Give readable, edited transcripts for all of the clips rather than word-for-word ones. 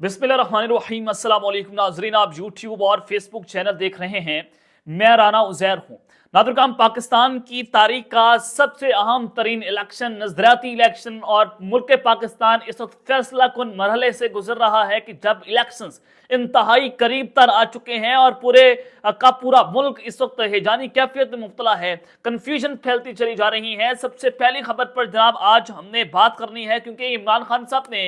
बिस्मिल्लाहिर्रहमानिर्रहीम। अस्सलाम वालेकुम नाज़रीन, आप यूट्यूब और फेसबुक चैनल देख रहे हैं। मैं राना उज़ैर हूँ। नाज़रीन, पाकिस्तान की तारीख का सबसे अहम तरीन इलेक्शन, नज़रियाती इलेक्शन, और मुल्क पाकिस्तान इस वक्त फैसला कुन मरहले से गुजर रहा है कि जब इलेक्शंस इंतहाई करीब तर आ चुके हैं और पूरे का पूरा मुल्क इस वक्त हैजानी कैफियत में मुब्तला है, कन्फ्यूजन फैलती चली जा रही है। सबसे पहली खबर पर जनाब आज हमने बात करनी है, क्योंकि इमरान खान साहब ने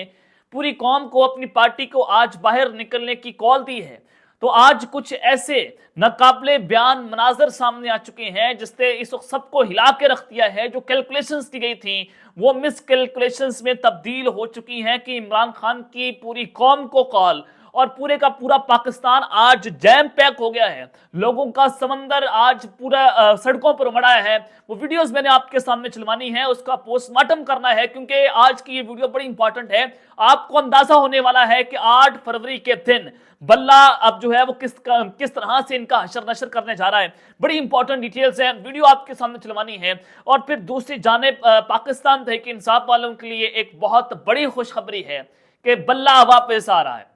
पूरी कौम को, अपनी पार्टी को आज बाहर निकलने की कॉल दी है। तो आज कुछ ऐसे नाकाबिले बयान मनाजर सामने आ चुके हैं जिससे इस वक्त सबको हिला के रख दिया है। जो कैलकुलेशंस की गई थी वो मिस कैलकुलेशंस में तब्दील हो चुकी हैं कि इमरान खान की पूरी कौम को कॉल, और पूरे का पूरा पाकिस्तान आज जैम पैक हो गया है। लोगों का समंदर आज पूरा सड़कों पर उमड़ा है। वो वीडियोस मैंने आपके सामने चलवानी है, उसका पोस्टमार्टम करना है, क्योंकि आज की ये वीडियो बड़ी इंपॉर्टेंट है। आपको अंदाजा होने वाला है कि 8 फरवरी के दिन बल्ला अब जो है वो किस तरह से इनका हशर नशर करने जा रहा है। बड़ी इंपॉर्टेंट डिटेल्स हैं, वीडियो आपके सामने चलवानी है। और फिर दूसरी जानिब पाकिस्तान तहरीक इंसाफ वालों के लिए एक बहुत बड़ी खुशखबरी है कि बल्ला वापस आ रहा है।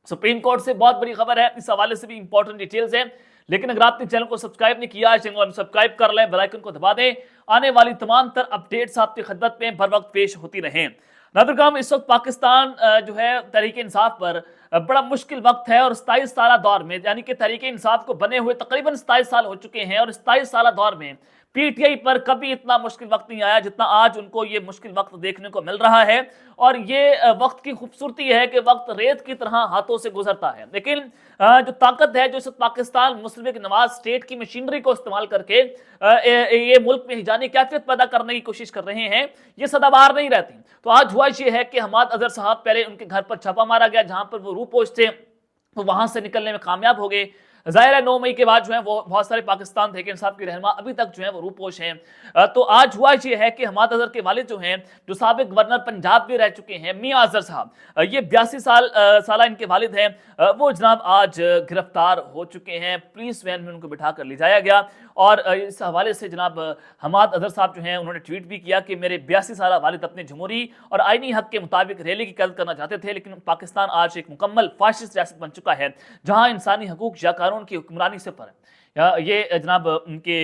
सुप्रीम कोर्ट से बहुत बड़ी खबर है, इस हवाले से भी इंपॉर्टेंट डिटेल्स हैं। लेकिन अगर आपने चैनल को सब्सक्राइब नहीं किया, चैनल को सब्सक्राइब कर लें, बेल आइकन को दबा दें। आने वाली तमाम तर अपडेट्स आपकी खिदमत में बर वक्त पेश होती रहें। नाज़रीन, इस वक्त पाकिस्तान जो है तहरीक इंसाफ पर बड़ा मुश्किल वक्त है, और 27 साल दौर में, यानी कि तहरीक इंसाफ को बने हुए तकरीबन 27 साल हो चुके हैं, और 27 साल दौर में पीटीआई पर कभी इतना मुश्किल वक्त नहीं आया जितना आज उनको ये मुश्किल वक्त देखने को मिल रहा है। और ये वक्त की खूबसूरती है कि वक्त रेत की तरह हाथों से गुजरता है, लेकिन जो ताकत है, जो पाकिस्तान मुस्लिम लीग नवाज स्टेट की मशीनरी को इस्तेमाल करके ये मुल्क में हिजानी कैफियत पैदा करने की कोशिश कर रहे हैं, ये सदाबहार नहीं रहती। तो आज हुआ ये है कि हमाद अजहर साहब, पहले उनके घर पर छापा मारा गया जहां पर वो रूपोश थे, तो वहां से निकलने में कामयाब हो गए। जाहिर है 9 मई के बाद जो है वो बहुत सारे पाकिस्तान तहरीक इंसाफ की रहनुमा अभी तक जो है वो रूपोश हैं। तो आज हुआ ये है कि हमाद अजहर के वालिद जो हैं, जो साबिक गवर्नर पंजाब भी रह चुके हैं, मियां अजहर साहब, ये 82 साल इनके वालिद हैं, वो जनाब आज गिरफ्तार हो चुके हैं। पुलिस वैन में उनको बिठा कर ले जाया गया। और इस हवाले से जनाब हमाद अजहर साहब जो हैं उन्होंने ट्वीट भी किया कि मेरे 82 साल वालिद अपने जमहूरी और आईनी हक के मुताबिक रैली की क़यादत करना चाहते थे, लेकिन पाकिस्तान आज एक मुकम्मल फाशिस्ट रियासत बन चुका है जहां इंसानी हकूक या कानून की हुक्मरानी से पर है। ये जनाब उनके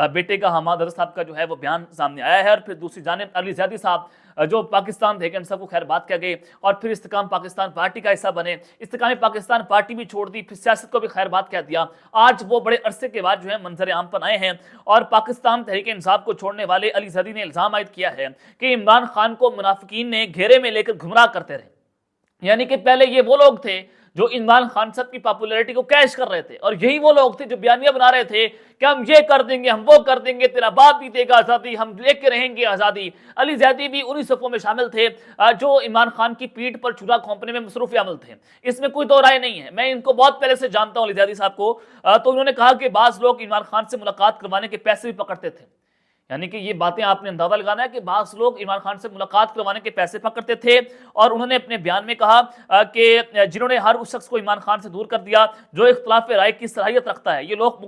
बेटे का, हमाद अजहर साहब का जो है वो बयान सामने आया है। और फिर दूसरी जानिब अली ज़ैदी साहब, जो पाकिस्तान तहरीक इंसाफ को खैर बात कह गए और फिर इस्तेकाम पाकिस्तान पार्टी का हिस्सा बने, इस्तेकाम पाकिस्तान पार्टी भी छोड़ दी, फिर सियासत को भी खैर बात कह दिया। आज वो बड़े अरसे के बाद जो है मंजर आम पर आए हैं, और पाकिस्तान तहरीक इंसाफ को छोड़ने वाले अली ज़ैदी ने इल्ज़ाम आयद किया है कि इमरान खान को मुनाफिकीन ने घेरे में लेकर गुमराह करते रहे। यानी कि पहले ये वो लोग थे जो इमरान खान साहब की पॉपुलैरिटी को कैश कर रहे थे, और यही वो लोग थे जो बयानियां बना रहे थे कि हम ये कर देंगे, हम वो कर देंगे, तेरा बाप भी देगा आज़ादी, हम लेके रहेंगे आज़ादी। अली ज़ैदी भी उन्हीं सफ़ों में शामिल थे जो इमरान खान की पीठ पर छुरा खोंपने में मसरूफ़ अमल थे। इसमें कोई दो राय नहीं है। मैं इनको बहुत पहले से जानता हूँ, अली ज़ैदी साहब को। तो उन्होंने कहा कि बाज़ लोग इमरान खान से मुलाकात करवाने के पैसे भी पकड़ते थे। यानी कि ये बातें आपने अंदाजा लगाना है कि बास लोग इमरान खान से मुलाकात करवाने के पैसे पकड़ते थे। और उन्होंने अपने बयान में कहा कि जिन्होंने हर उस शख्स को इमरान खान से दूर कर दिया जो इख्तिलाफ राय की सलाहियत रखता है, ये लोग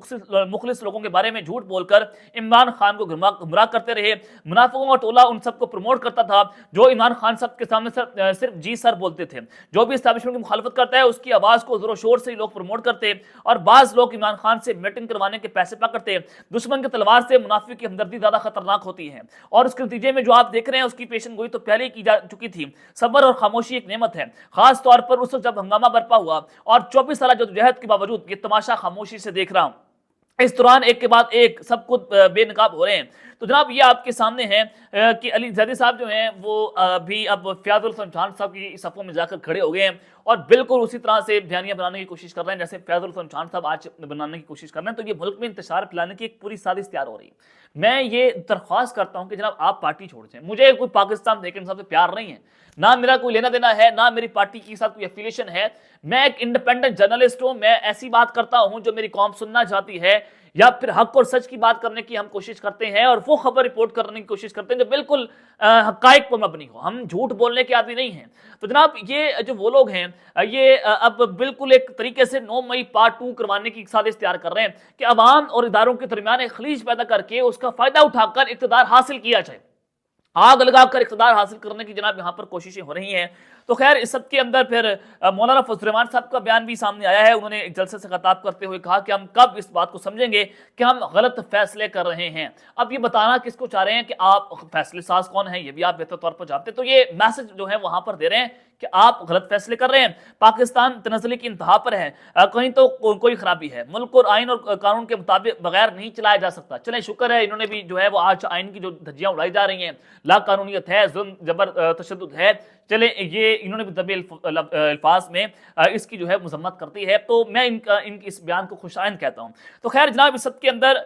मुखलिस लोगों के बारे में झूठ बोलकर इमरान खान को गुमराह करते रहे। मुनाफिकों का टोला उन सबको प्रमोट करता था जो इमरान खान साहब के सामने सिर्फ जी सर बोलते थे। जो भी इस्टेब्लिशमेंट की मुखालफत करता है उसकी आवाज़ को जोर शोर से ही लोग प्रमोट करते, और बाज़ लोग इमरान खान से मीटिंग करवाने के पैसे पकड़ते। दुश्मन की तलवार से मुनाफिक की हमदर्दी ज़्यादा खतरनाक होती है, और उसके नतीजे में जो आप देख रहे हैं उसकी पेशन गोई तो पहले ही की जा चुकी थी। सब्र और खामोशी एक नेमत है, खास तौर पर उस वक्त जब हंगामा बरपा हुआ, और 24 साल जद्दोजहद के बावजूद ये तमाशा खामोशी से देख रहा हूं। इस दौरान एक के बाद एक सब कुछ बेनकाब हो रहे हैं। तो जनाब ये आपके सामने है कि अली ज़ैदी साहब जो हैं वो भी अब फ़याज़ुल हसन खान साहब की सफ़ों में जाकर खड़े हो गए हैं, और बिल्कुल उसी तरह से बयानियां बनाने की कोशिश कर रहे हैं जैसे फ़याज़ुल हसन खान साहब आज बनाने की कोशिश कर रहे हैं। तो ये मुल्क में इंतशार फैलाने की एक पूरी साजिश तैयार हो रही है। मैं ये दरख्वास्त करता हूँ कि जनाब आप पार्टी छोड़ दें। मुझे कोई पाकिस्तान तहरीक इंसाफ से प्यार नहीं है, ना मेरा कोई लेना देना है, ना मेरी पार्टी के साथ कोई एफिलिएशन है। मैं एक इंडिपेंडेंट जर्नलिस्ट हूँ, मैं ऐसी बात करता हूँ जो मेरी कौम सुनना चाहती है, या फिर हक और सच की बात करने की हम कोशिश करते हैं, और वो खबर रिपोर्ट करने की कोशिश करते हैं जो बिल्कुल हकायक पर मबनी हो। हम झूठ बोलने के आदमी नहीं हैं। तो जनाब ये जो वो लोग हैं ये अब बिल्कुल एक तरीके से 9 मई पार्ट 2 करवाने की साजिश तैयार कर रहे हैं कि अवाम और इदारों के दरमियान एक खलीज पैदा करके उसका फायदा उठाकर इक़्तिदार हासिल किया जाए। आग लगाकर इक़्तिदार हासिल करने की जनाब यहाँ पर कोशिशें हो रही हैं। तो खैर इस सब के अंदर फिर मौलाना फजल रहमान साहब का बयान भी सामने आया है। उन्होंने एक जलसे से खिताब करते हुए कहा कि हम कब इस बात को समझेंगे कि हम गलत फैसले कर रहे हैं। अब ये बताना किसको चाह रहे हैं कि आप फैसले साज कौन है, ये भी आप बेहतर तौर पर जानते हैं। तो ये मैसेज जो है वहां पर दे रहे हैं कि आप गलत फैसले कर रहे हैं, पाकिस्तान तनज़्ज़ुली की इंतहा पर है, कहीं तो कोई खराबी है, मुल्क और आइन और कानून के मुताबिक बगैर नहीं चलाया जा सकता। चलें शुक्र है इन्होंने भी जो है वो आज आइन की जो धज्जियां उड़ाई जा रही हैं, ला कानूनियत है, जुल्म जबर तशद्दुद है, चले ये इन्होंने भी दबे अल्फाज में इसकी जो है मजम्मत करती है। तो मैं इनकी इस बयान को खुशाइन कहता हूँ। तो खैर जनाब इस सब के अंदर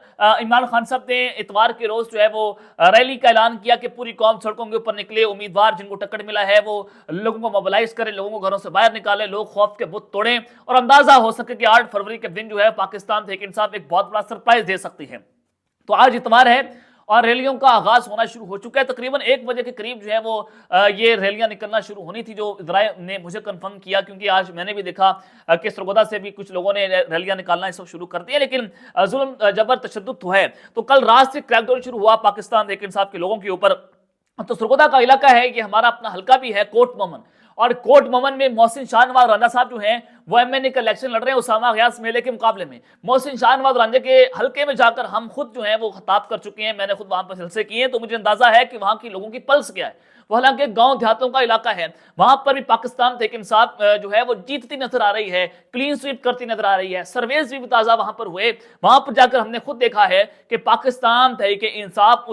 इमरान खान साहब ने इतवार के रोज जो है वो रैली का ऐलान किया कि पूरी कौम सड़कों के ऊपर निकले, उम्मीदवार जिनको टक्कर मिला है वो लोगों को मोबिलाइज करें, लोगों को घरों से बाहर निकाले, लोग खौफ के बुत तोड़ें और अंदाजा हो सके कि 8 फरवरी के दिन जो है पाकिस्तान तहरीक इंसाफ एक बहुत बड़ा सरप्राइज दे सकती है। तो आज इतवार है और रैलियों का आगाज होना शुरू हो चुका है। तकरीबन 1 बजे के करीब जो है वो ये रैलियां निकलना शुरू होनी थी, जो ज़राए ने मुझे कंफर्म किया, क्योंकि आज मैंने भी देखा कि सरगोदा से भी कुछ लोगों ने रैलियां निकालना इस वक्त शुरू कर दिया। लेकिन जुल्म जबर तशद्दुद तो है। तो कल रात से क्रैकडाउन शुरू हुआ पाकिस्तान तहरीक इंसाफ के लोगों के ऊपर। तो सरगोदा का इलाका है, ये हमारा अपना हल्का भी है, कोट मोमन, और कोट मोमन में मोहसिन शाहनवाज रांझा साहब जो हैं वो एमएनए का इलेक्शन लड़ रहे हैं उसामा गयास मेले के मुकाबले में। मोहसिन शाहनवाज रांझा के हल्के में जाकर हम खुद जो है वो खिताब कर चुके हैं, मैंने खुद वहां पर जलसे किए हैं, तो मुझे अंदाजा है कि वहां की लोगों की पल्स क्या है। वो हालांकि गांव देहातों का इलाका है, वहां पर भी पाकिस्तान तहरीक इंसाफ जो है वो जीतती नजर आ रही है, क्लीन स्वीप करती नजर आ रही है। सर्वेज भी ताजा वहां पर हुए, वहां पर जाकर हमने खुद देखा है कि पाकिस्तान तहरीक इंसाफ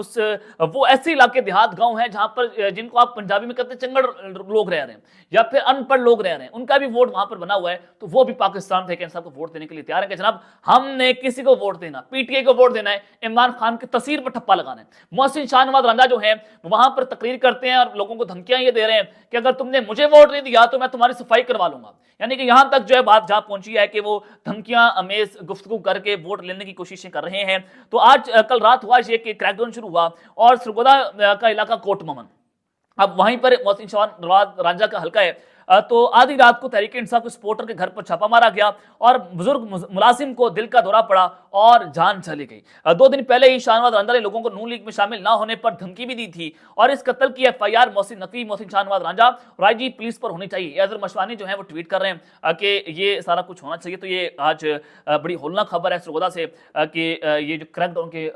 वो ऐसे इलाके देहात गांव है जहां पर जिनको आप पंजाबी में कहते हैं चंगड़ लोग रह रहे हैं या फिर अनपढ़ लोग रह रहे हैं, उनका भी वोट वहां पर बना हुआ है। तो वो भी पाकिस्तान तहरीक इंसाफ को वोट देने के लिए तैयार है कि जनाब हमने किसी को वोट देना, पीटीआई को वोट देना है, इमरान खान की तस्वीर पर ठप्पा लगाना है। मोहसिन शाहनवाज रांझा जो है वहां पर तकरीर करते हैं और लोगों को धमकियां ये दे रहे हैं कि अगर तुमने मुझे वोट नहीं दिया तो मैं तुम्हारी सफाई करवा लूंगा। यानी कि यहां तक जो है बात जहां पहुंची है कि वो धमकियां अमेज गुफ्तगू करके वोट लेने की कोशिशें कर रहे हैं। तो आज कल रात हुआ ये कि क्रैकडाउन शुरू हुआ और सरगोदा का इलाका कोट मोमन, अब वहीं पर मोहसिन शाहनवाज रांझा का हल्का है। तो आधी रात को तहरीक इंसाफ के सपोर्टर के घर पर छापा मारा गया और बुजुर्ग मुलाजिम को दिल का दौरा पड़ा और जान चली गई। 2 दिन पहले ही शाहनवाज रांझा ने लोगों को नून लीग में शामिल ना होने पर धमकी भी दी थी और इस कत्ल की एफआईआर मोहसिन नकवी, मोहसिन शाहनवाज रांझा और आईजी पुलिस पर होनी चाहिए। अजहर मशवानी जो है वो ट्वीट कर रहे हैं कि ये सारा कुछ होना चाहिए। तो ये आज बड़ी होलनाक खबर है सरगोदा से कि ये जो क्रैकडाउन के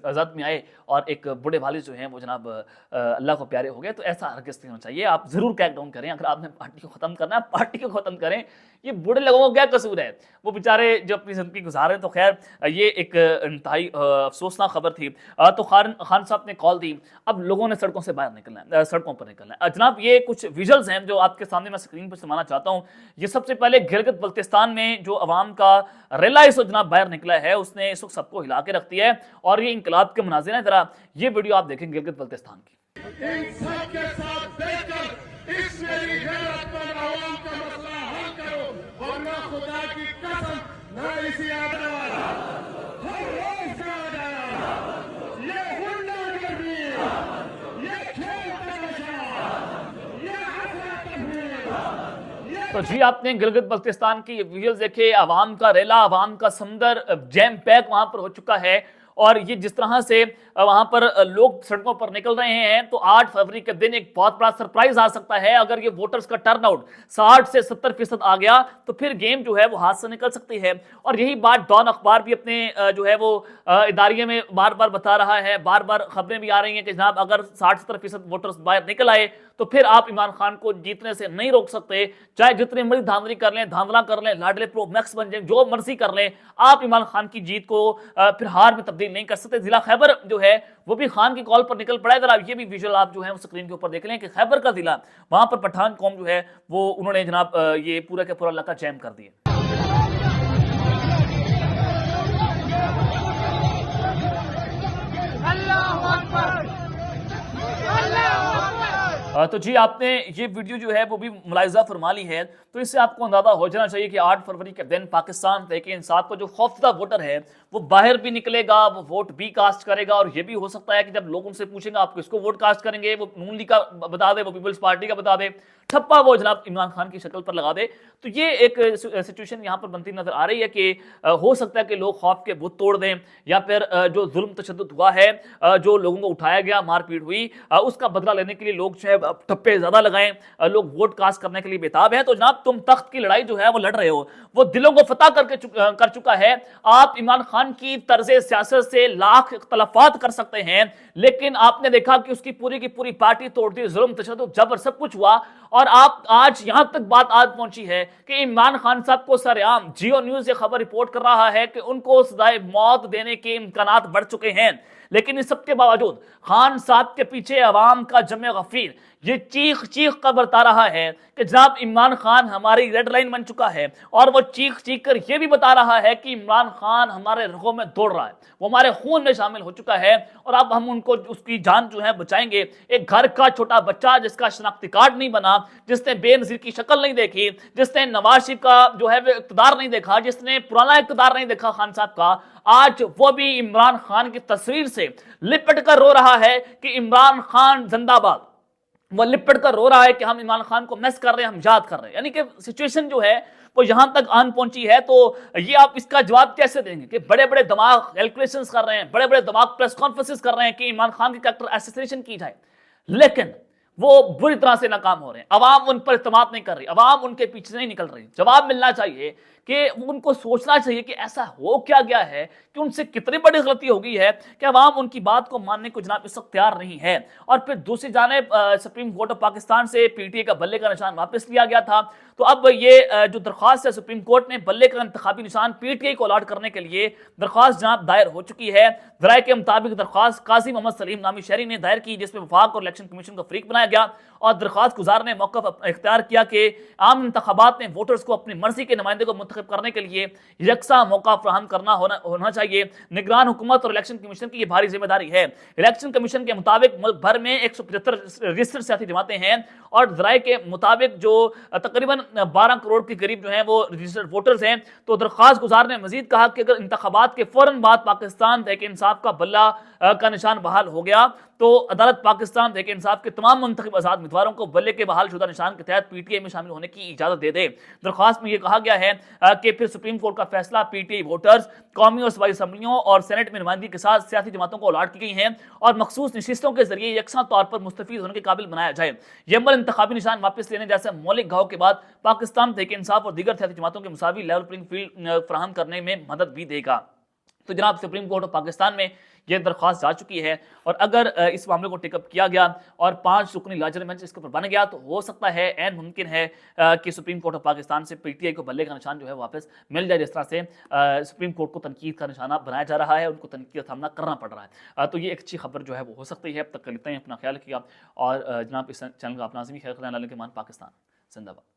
आजाद में आए और एक बूढ़े वालिद जो हैं वो जनाब अल्लाह को प्यारे हो गए। तो ऐसा हरगिज़ नहीं होना चाहिए। आप जरूर क्रैकडाउन करें, अगर आपने पार्टी को खत्म करना है पार्टी को खत्म करें। ये बूढ़े लोगों को क्या कसूर है, वो बेचारे जो अपनी जिंदगी गुजार रहे हैं। तो खैर ये एक इंतहाई अफसोसनाक खबर थी। तो खान साहब ने कॉल दी, अब लोगों ने सड़कों से बाहर निकलना है, सड़कों पर निकलना है। जनाब ये कुछ विजुअल्स हैं जो आपके सामने मैं स्क्रीन पर सुनाना चाहता हूँ। ये सबसे पहले गिलगित बल्तिस्तान में जो अवाम का रेला इस वक्त जनाब बाहर निकला है उसने इस वक्त सबको हिला के रख दिया है और ये इंकलाब के मनाजिर हैं। जरा ये वीडियो आप देखें गिलगित बल्तिस्तान की। इस मेरी गैरतमंद आवाम का मसला हल करो, वरना खुदा की कसम न इसी आदमी हर रोज का आया ये गुंडागर्दी, ये खेल तमाशा, ये हसरत। तो जी आपने गिलगित बल्तिस्तान की विजुअल्स देखे, आवाम का रेला, आवाम का समंदर जैम पैक वहां पर हो चुका है और ये जिस तरह से वहां पर लोग सड़कों पर निकल रहे हैं। तो 8 फरवरी के दिन एक बहुत बड़ा सरप्राइज आ सकता है। अगर ये वोटर्स का टर्नआउट 60 से 70% आ गया तो फिर गेम जो है वो हाथ से निकल सकती है। और यही बात डॉन अखबार भी अपने जो है वो इदारिये में बार बार बता रहा है, बार बार खबरें भी आ रही हैं कि जनाब अगर 60-70% वोटर्स बाहर निकल आए तो फिर आप इमरान खान को जीतने से नहीं रोक सकते। चाहे जितनी बड़ी धांधली कर लें, धांधला कर लें, लाडले प्रो मैक्स बन जाए, जो मर्जी कर लें, आप इमरान खान की जीत को फिर हार में तब्दील नहीं कर सकते। जिला खैबर जो है वो भी खान की कॉल पर निकल पड़ा है। जरा ये भी विजुअल आप जो है स्क्रीन के ऊपर देख लें कि खैबर का जिला, वहां पर पठान कौम जो है वो उन्होंने जनाब ये पूरा के पूरा इलाका जैम कर दिया। तो जी आपने ये वीडियो जो है वो भी मुलाहिजा फरमा ली है। तो इससे आपको अंदाजा हो जाना चाहिए कि 8 फरवरी के दिन पाकिस्तान तहरीक इंसाफ का जो खौफजदा वोटर है وہ باہر بھی نکلے گا, وہ ووٹ بھی کاسٹ کرے گا, اور یہ بھی ہو سکتا ہے کہ جب لوگ ان سے پوچھیں گے آپ کس کو ووٹ کاسٹ کریں گے, وہ نون لیگ کا بتا دے, وہ پیپلز پارٹی کا بتا دے, ٹھپا وہ جناب عمران خان کی شکل پر لگا دے. تو یہ ایک سچویشن یہاں پر بنتی نظر آ رہی ہے کہ ہو سکتا ہے کہ لوگ خوف کے بت توڑ دیں, یا پھر جو ظلم تشدد ہوا ہے, جو لوگوں کو اٹھایا گیا, مار پیٹ ہوئی, اس کا بدلہ لینے کے لیے لوگ جو ہے ٹھپے زیادہ لگائیں, لوگ ووٹ کاسٹ کرنے کے لیے بےتاب ہیں. تو جناب تم تخت کی لڑائی جو ہے وہ لڑ رہے ہو, وہ دلوں کو فتح کر چکا ہے. آپ عمران خان کی طرز سیاست سے لاکھ اختلافات کر سکتے ہیں, لیکن آپ نے دیکھا کہ اس کی پوری پارٹی توڑ دی, ظلم تشدد جبر سب کچھ ہوا, اور آپ آج یہاں تک بات آج پہنچی ہے کہ عمران خان صاحب کو سرعام جیو نیوز یہ خبر رپورٹ کر رہا ہے کہ ان کو سزائے موت دینے کے امکانات بڑھ چکے ہیں. لیکن اس سب کے باوجود خان صاحب کے پیچھے عوام کا جمع غفیر یہ چیخ کر بتا رہا ہے کہ جناب عمران خان ہماری ریڈ لائن بن چکا ہے, اور وہ چیخ کر یہ بھی بتا رہا ہے کہ عمران خان ہمارے رگوں میں دوڑ رہا ہے, وہ ہمارے خون میں شامل ہو چکا ہے, اور اب ہم ان کو اس کی جان جو ہے بچائیں گے. ایک گھر کا چھوٹا بچہ جس کا شناختی کارڈ نہیں بنا, جس نے بے نظیر کی شکل نہیں دیکھی, جس نے نواز شریف کا جو ہے وہ اقتدار نہیں دیکھا, جس نے پرانا اقتدار نہیں دیکھا خان صاحب کا, آج وہ بھی عمران خان کی تصویر سے لپٹ کر رو رہا ہے کہ عمران خان زندہ باد. وہ لپٹ کر رو رہا ہے کہ ہم عمران خان کو مس کر رہے ہیں, ہم یاد کر رہے ہیں. یعنی کہ سچویشن جو ہے وہ یہاں تک آن پہنچی ہے. تو یہ آپ اس کا جواب کیسے دیں گے کہ بڑے دماغ کیلکولیشنز کر رہے ہیں, بڑے دماغ پریس کانفرنسز کر رہے ہیں کہ عمران خان کی کریکٹر اسیسینیشن کی جائے, لیکن وہ بری طرح سے ناکام ہو رہے ہیں. عوام ان پر اعتماد نہیں کر رہی, عوام ان کے پیچھے نہیں نکل رہی. جواب ملنا چاہیے کہ ان کو سوچنا چاہیے کہ ایسا ہو کیا گیا ہے, کہ ان سے کتنی بڑی غلطی ہو گئی ہے کہ عوام ان کی بات کو ماننے کو جناب اس وقت تیار نہیں ہے. اور پھر دوسری جانب سپریم کورٹ آف پاکستان سے پی ٹی اے کا بلے کا نشان واپس لیا گیا تھا. تو اب یہ جو درخواست ہے سپریم کورٹ نے بلے کا انتخابی نشان پی ٹی اے کو الاٹ کرنے کے لیے درخواست جناب دائر ہو چکی ہے. ذرائع کے مطابق درخواست قاضی محمد سلیم نامی شہری نے دائر کی, جس میں وفاق اور الیکشن کمیشن کا فریق بنایا گیا, اور درخواست گزار نے موقف اختیار کیا کہ عام انتخابات میں ووٹرز کو اپنی مرضی کے نمائندے کو منتخب کرنے کے لیے یکساں موقع فراہم کرنا ہونا چاہیے. نگران حکومت اور الیکشن کمیشن کی یہ بھاری ذمہ داری ہے. الیکشن کمیشن کے مطابق ملک بھر میں 175 رجسٹرڈ سیاسی جماعتیں ہیں, اور ذرائع کے مطابق جو تقریباً 12 کروڑ کے قریب جو ہیں وہ رجسٹرڈ ووٹرز ہیں. تو درخواست گزار نے مزید کہا کہ اگر انتخابات کے فوراً بعد پاکستان تحریک انصاف کا بلہ کا نشان بحال ہو گیا تو عدالت پاکستان تحریک انصاف کے تمام منتخب آزاد امیدواروں کو بلے کے بحال شدہ نشان کے تحت پی ٹی اے میں شامل ہونے کی اجازت دے دے. درخواست میں یہ کہا گیا ہے کہ پھر سپریم کورٹ کا فیصلہ پی ٹی اے ووٹرز قومی اور صوبائی اسمبلیوں اور سینٹ میں نمائندگی کے ساتھ سیاسی جماعتوں کو الاٹ کی گئی ہیں, اور مخصوص نشستوں کے ذریعے یکساں طور پر مستفید ہونے کے قابل بنایا جائے. یہ عمل انتخابی نشان واپس لینے جیسے مولک گھاؤ کے بعد پاکستان تحریک انصاف اور دیگر سیاسی جماعتوں کے مساوی لیول پلینگ فیلڈ فراہم کرنے میں مدد بھی دے گا. تو جناب سپریم کورٹ آف پاکستان میں یہ درخواست جا چکی ہے, اور اگر اس معاملے کو ٹیک اپ کیا گیا اور 5 رکنی لاجر بینچ اس کے اوپر بن گیا تو ہو سکتا ہے عین ممکن ہے کہ سپریم کورٹ آف پاکستان سے پی ٹی آئی کو بلے کا نشان جو ہے واپس مل جائے, جس طرح سے سپریم کورٹ کو تنقید کا نشانہ بنایا جا رہا ہے, ان کو تنقید کا سامنا کرنا پڑ رہا ہے. تو یہ ایک اچھی خبر جو ہے وہ ہو سکتی ہے. اب تک لیتے ہیں, اپنا خیال کیا, اور جناب اس چینل کا اپنا لازمی خیال رکھنا. کے مان پاکستان زندہ باد.